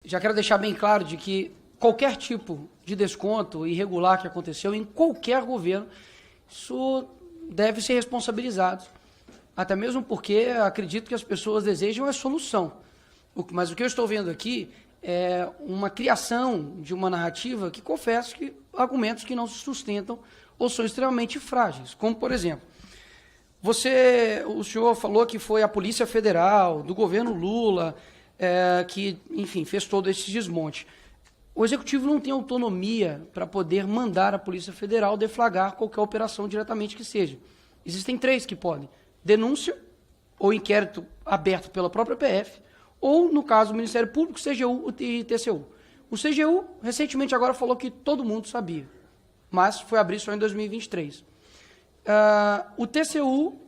já quero deixar bem claro de que qualquer tipo de desconto irregular que aconteceu em qualquer governo, isso deve ser responsabilizado. Até mesmo porque acredito que as pessoas desejam a solução. Mas o que eu estou vendo aqui é uma criação de uma narrativa que confesso que argumentos que não se sustentam ou são extremamente frágeis. Como, por exemplo, o senhor falou que foi a Polícia Federal, do governo Lula, que, enfim, fez todo esse desmonte. O Executivo não tem autonomia para poder mandar a Polícia Federal deflagrar qualquer operação diretamente que seja. Existem 3 que podem: denúncia ou inquérito aberto pela própria PF, ou, no caso, o Ministério Público, CGU e TCU. O CGU, recentemente, agora falou que todo mundo sabia, mas foi abrir só em 2023. O TCU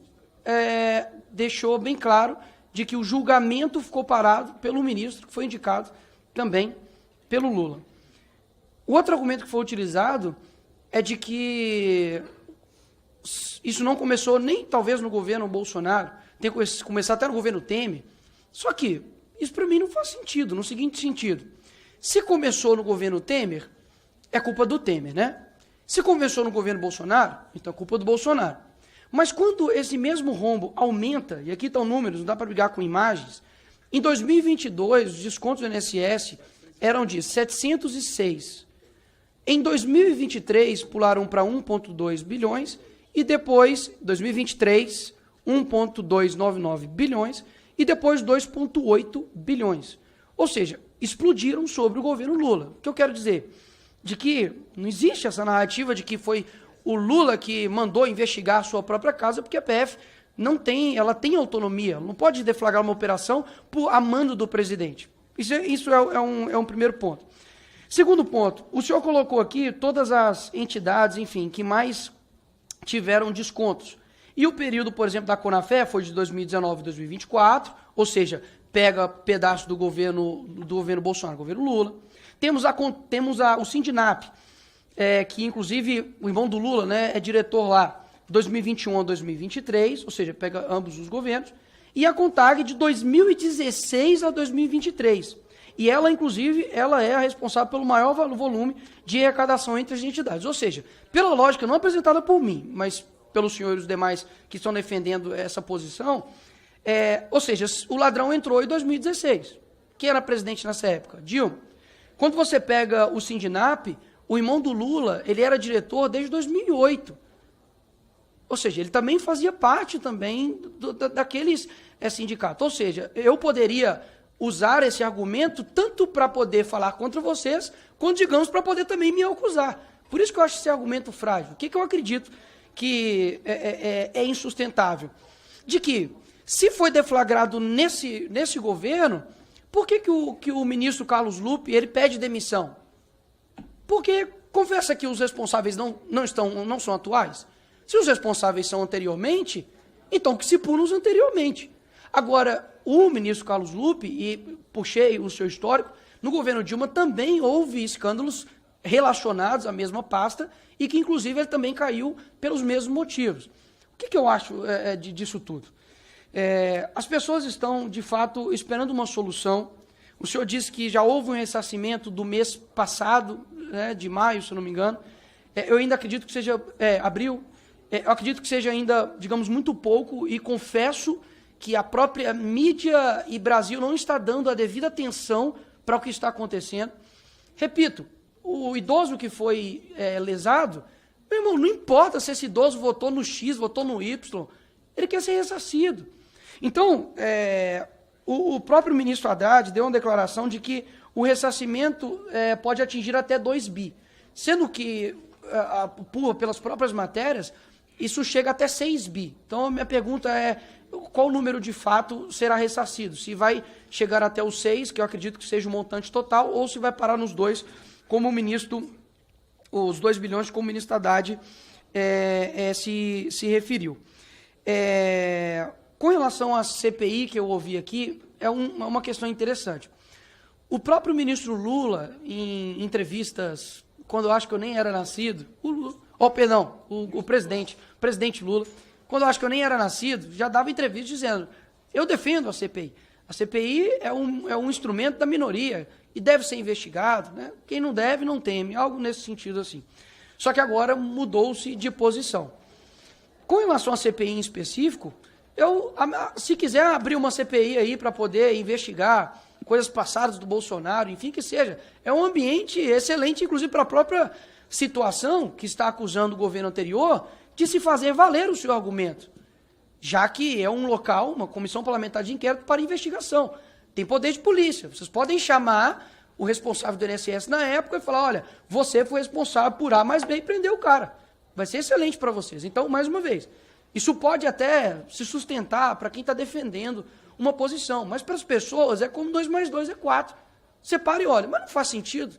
deixou bem claro de que o julgamento ficou parado pelo ministro, que foi indicado também pelo Lula. O outro argumento que foi utilizado é de que isso não começou nem talvez no governo Bolsonaro, tem que começar até no governo Temer. Só que isso para mim não faz sentido, no seguinte sentido: se começou no governo Temer, é culpa do Temer, né? Se começou no governo Bolsonaro, então é culpa do Bolsonaro. Mas quando esse mesmo rombo aumenta, e aqui estão números, não dá para brigar com imagens, em 2022 os descontos do INSS eram de 706. Em 2023 pularam para 1,2 bilhões e depois, 2023, 1,299 bilhões e depois 2,8 bilhões. Ou seja, explodiram sobre o governo Lula. O que eu quero dizer? De que não existe essa narrativa de que foi o Lula que mandou investigar a sua própria casa, porque a PF ela tem autonomia, não pode deflagrar uma operação a mando do presidente. Isso é um primeiro ponto. Segundo ponto, o senhor colocou aqui todas as entidades, enfim, que mais tiveram descontos. E o período, por exemplo, da Conafé foi de 2019 a 2024, ou seja, pega pedaço do governo Bolsonaro, governo Lula. Temos o Sindinap, que inclusive o irmão do Lula, né, é diretor lá, 2021 a 2023, ou seja, pega ambos os governos, e a CONTAG de 2016 a 2023. E ela, inclusive, ela é a responsável pelo maior volume de arrecadação entre as entidades. Ou seja, pela lógica não apresentada por mim, mas pelos senhores e os demais que estão defendendo essa posição, ou seja, o ladrão entrou em 2016. Quem era presidente nessa época? Dilma. Quando você pega o Sindinap, o irmão do Lula, ele era diretor desde 2008. Ou seja, ele também fazia parte também daqueles sindicatos. Ou seja, eu poderia usar esse argumento tanto para poder falar contra vocês, quanto, digamos, para poder também me acusar. Por isso que eu acho esse argumento frágil. O que eu acredito que é insustentável? De que, se foi deflagrado nesse governo, por que o ministro Carlos Lupe ele pede demissão? Porque confessa que os responsáveis não são atuais. Se os responsáveis são anteriormente, então que se pulam os anteriormente. Agora, o ministro Carlos Lupe, e puxei o seu histórico, no governo Dilma também houve escândalos relacionados à mesma pasta e que, inclusive, ele também caiu pelos mesmos motivos. O que eu acho disso tudo? As pessoas estão, de fato, esperando uma solução. O senhor disse que já houve um ressarcimento do mês passado, né, de maio, se eu não me engano. Eu ainda acredito que seja abril. Eu acredito que seja ainda, digamos, muito pouco, e confesso que a própria mídia e Brasil não está dando a devida atenção para o que está acontecendo. Repito, o idoso que foi lesado, meu irmão, não importa se esse idoso votou no X, votou no Y, ele quer ser ressarcido. Então, o próprio ministro Haddad deu uma declaração de que o ressarcimento pode atingir até 2 bi, sendo que, pelas próprias matérias, isso chega até 6 bi. Então, a minha pergunta é: qual número de fato será ressarcido? Se vai chegar até os 6, que eu acredito que seja o montante total, ou se vai parar nos 2, como o ministro, os 2 bilhões, como o ministro Haddad se referiu. Com relação à CPI que eu ouvi aqui, é uma questão interessante. O próprio ministro Lula, em entrevistas, quando eu acho que eu nem era nascido, o presidente Lula, quando eu acho que eu nem era nascido, já dava entrevista dizendo: eu defendo a CPI. A CPI é um instrumento da minoria, e deve ser investigado, né? Quem não deve, não teme, algo nesse sentido assim. Só que agora mudou-se de posição. Com relação à CPI em específico, se quiser abrir uma CPI aí para poder investigar coisas passadas do Bolsonaro, enfim, que seja, é um ambiente excelente, inclusive para a própria situação que está acusando o governo anterior de se fazer valer o seu argumento, já que é um local, uma comissão parlamentar de inquérito para investigação. Tem poder de polícia. Vocês podem chamar o responsável do INSS na época e falar, olha, você foi responsável por A mais B e prendeu o cara. Vai ser excelente para vocês. Então, mais uma vez, isso pode até se sustentar para quem está defendendo uma posição, mas para as pessoas é como 2 mais 2 é 4. Você para e olha, mas não faz sentido.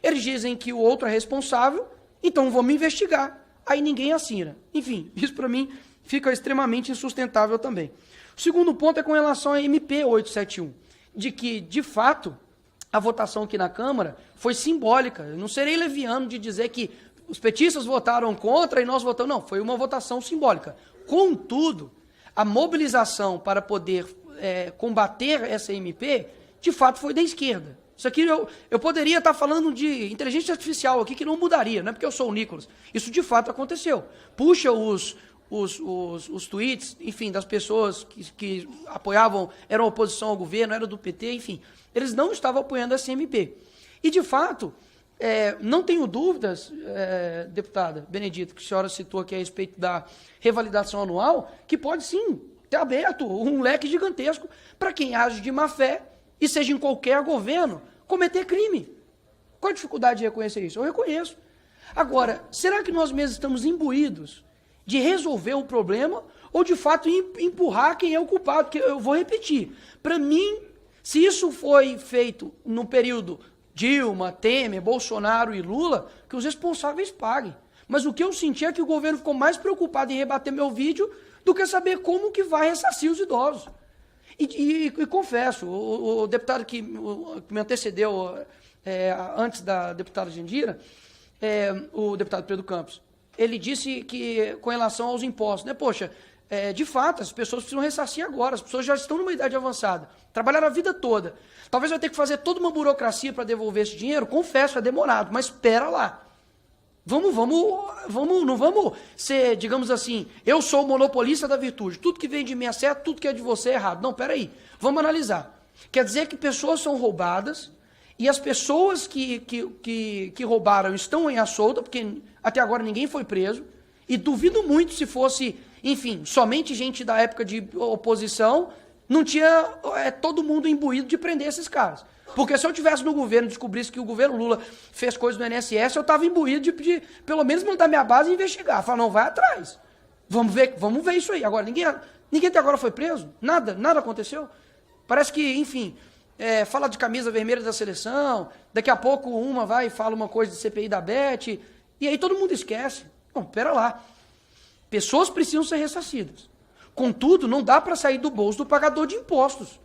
Eles dizem que o outro é responsável, então vamos investigar. Aí ninguém assina. Enfim, isso para mim fica extremamente insustentável também. O segundo ponto é com relação à MP 871, de que, de fato, a votação aqui na Câmara foi simbólica. Eu não serei leviano de dizer que os petistas votaram contra e nós votamos. Não, foi uma votação simbólica. Contudo, a mobilização para poder combater essa MP, de fato, foi da esquerda. Isso aqui eu poderia estar falando de inteligência artificial aqui que não mudaria, não é porque eu sou o Nicolas. Isso de fato aconteceu. Puxa os tweets, enfim, das pessoas que apoiavam, eram oposição ao governo, eram do PT, enfim. Eles não estavam apoiando essa MP. E, de fato, não tenho dúvidas, deputada Benedita, que a senhora citou aqui a respeito da revalidação anual, que pode sim ter aberto um leque gigantesco para quem age de má fé e seja em qualquer governo, cometer crime. Qual a dificuldade de reconhecer isso? Eu reconheço. Agora, será que nós mesmos estamos imbuídos de resolver o problema ou, de fato, empurrar quem é o culpado? Porque eu vou repetir. Para mim, se isso foi feito no período Dilma, Temer, Bolsonaro e Lula, que os responsáveis paguem. Mas o que eu senti é que o governo ficou mais preocupado em rebater meu vídeo do que saber como que vai ressarcir os idosos. E confesso, o deputado que me antecedeu antes da deputada Jandira, o deputado Pedro Campos, ele disse que, com relação aos impostos, né, poxa, de fato, as pessoas precisam ressarcir agora, as pessoas já estão numa idade avançada, trabalharam a vida toda. Talvez vai ter que fazer toda uma burocracia para devolver esse dinheiro, confesso, é demorado, mas espera lá. Não vamos ser, digamos assim, eu sou o monopolista da virtude, tudo que vem de mim é certo, tudo que é de você é errado. Não, peraí, vamos analisar. Quer dizer que pessoas são roubadas e as pessoas que roubaram estão em solta, porque até agora ninguém foi preso, e duvido muito se fosse, enfim, somente gente da época de oposição, não tinha todo mundo imbuído de prender esses caras. Porque se eu estivesse no governo e descobrisse que o governo Lula fez coisas no INSS, eu estava imbuído de pelo menos mandar minha base investigar. Falar, não, vai atrás. Vamos ver isso aí. Agora, ninguém até agora foi preso? Nada aconteceu. Parece que, enfim, fala de camisa vermelha da seleção, daqui a pouco uma vai e fala uma coisa de CPI da Beth, e aí todo mundo esquece. Não, pera lá. Pessoas precisam ser ressarcidas. Contudo, não dá para sair do bolso do pagador de impostos.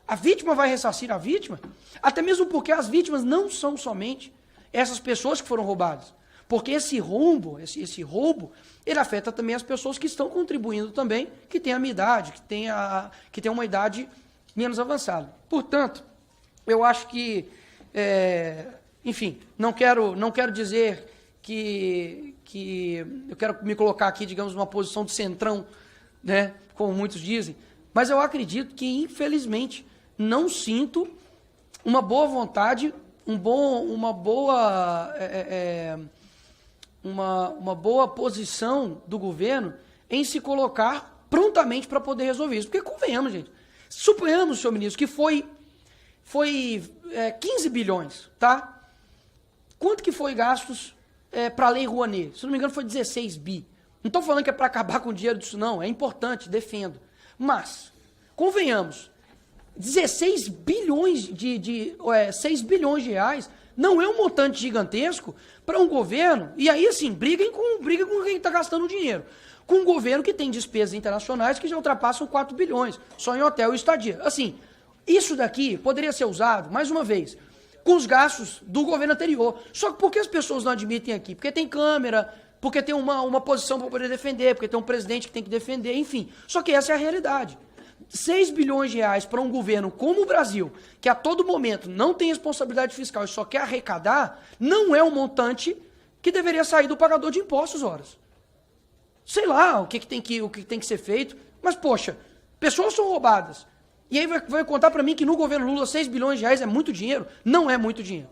A vítima vai ressarcir a vítima, até mesmo porque as vítimas não são somente essas pessoas que foram roubadas. Porque esse roubo, ele afeta também as pessoas que estão contribuindo também, que têm a minha idade, que têm uma idade menos avançada. Portanto, eu acho que, enfim, não quero dizer que eu quero me colocar aqui, digamos, numa posição de centrão, né, como muitos dizem, mas eu acredito que, infelizmente, não sinto uma boa vontade, uma boa posição do governo em se colocar prontamente para poder resolver isso. Porque convenhamos, gente, suponhamos, senhor ministro, que foi 15 bilhões, tá? Quanto que foi gastos para a Lei Rouanet? Se não me engano, foi 16 bi. Não estou falando que é para acabar com o dinheiro disso, não. É importante, defendo. Mas, convenhamos, 16 bilhões 6 bilhões de reais não é um montante gigantesco para um governo, e aí, assim, briga com quem está gastando dinheiro. Com um governo que tem despesas internacionais que já ultrapassam 4 bilhões, só em hotel e estadia. Assim, isso daqui poderia ser usado, mais uma vez, com os gastos do governo anterior. Só que por que as pessoas não admitem aqui? Porque tem câmera, porque tem uma posição para poder defender, porque tem um presidente que tem que defender, enfim. Só que essa é a realidade. 6 bilhões de reais para um governo como o Brasil, que a todo momento não tem responsabilidade fiscal e só quer arrecadar, não é um montante que deveria sair do pagador de impostos, horas. Sei lá o que tem que ser feito, mas, poxa, pessoas são roubadas. E aí vai contar para mim que no governo Lula 6 bilhões de reais é muito dinheiro? Não é muito dinheiro.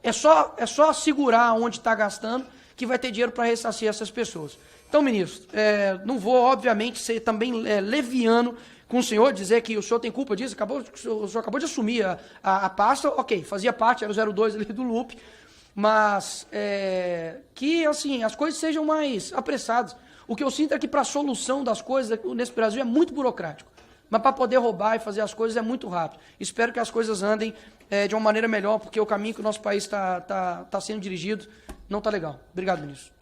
É só segurar onde está gastando que vai ter dinheiro para ressarcir essas pessoas. Então, ministro, não vou, obviamente, ser também leviano com o senhor, dizer que o senhor tem culpa disso, o senhor acabou de assumir a pasta, ok, fazia parte, era o 02 ali do Lupe, mas que, assim, as coisas sejam mais apressadas. O que eu sinto é que para a solução das coisas nesse Brasil é muito burocrático, mas para poder roubar e fazer as coisas é muito rápido. Espero que as coisas andem de uma maneira melhor, porque o caminho que o nosso país está sendo dirigido não está legal. Obrigado, ministro.